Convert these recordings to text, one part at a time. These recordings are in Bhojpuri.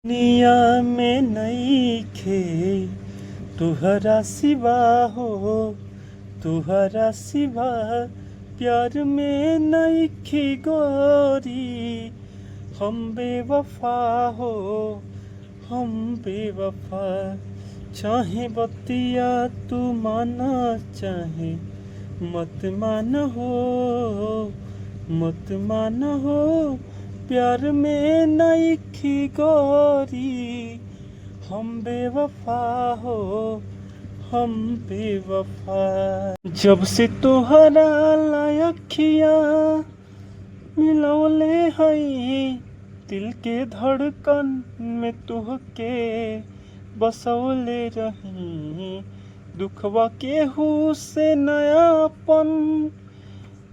दुनिया में नइखे तुहरा सिवा हो, तुहरा सिवा प्यार में नइखे गोरी। हम बेवफा हो, हम बेवफा। चाहे बतिया तू माना, चाहे मत मान हो, मत मान हो। प्यार में नइखी गोरी, हम बेवफा हो, हम बेवफा। जब से तोहरा लायखिया मिलौले हई, दिल के धड़कन में तुहके बसौले रही। दुखवा केहू से नयापन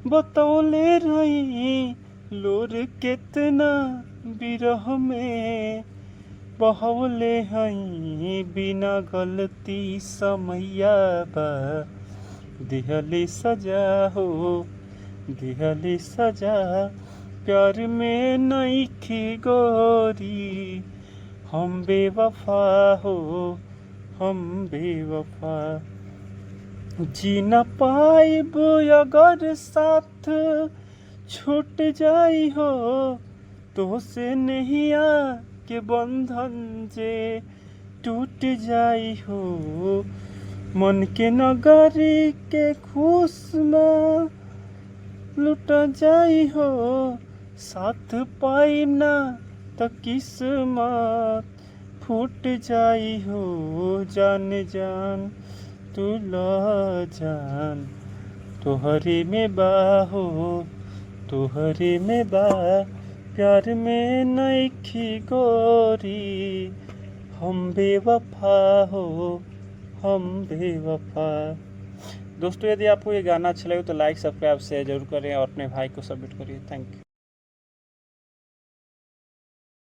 बतौले रही। लोर कितना बिरह में बहौले हई। बिना गलती समैया बा दिहली सजा हो, दिहली सजा। प्यार में नइखी गोरी, हम बेवफा हो, हम बेवफा। जी न पाइब अगर साथ छूट जाई हो, तो से नहिया के बंधन जे टूट जाई हो। मन के नगरी के खुशमा लुट जाई हो। साथ पाइब ना त किस्मत फूट जाई हो। जान जान तू ल जान, तोहरे में बा हो, तोहरे में बा। प्यार में नइखी गोरी, हम बेवफा हो, हम बेवफा। दोस्तों, यदि आपको ये गाना अच्छा लगे तो लाइक सब्सक्राइब शेयर जरूर करें और अपने भाई को सबमिट करिए। Thank you.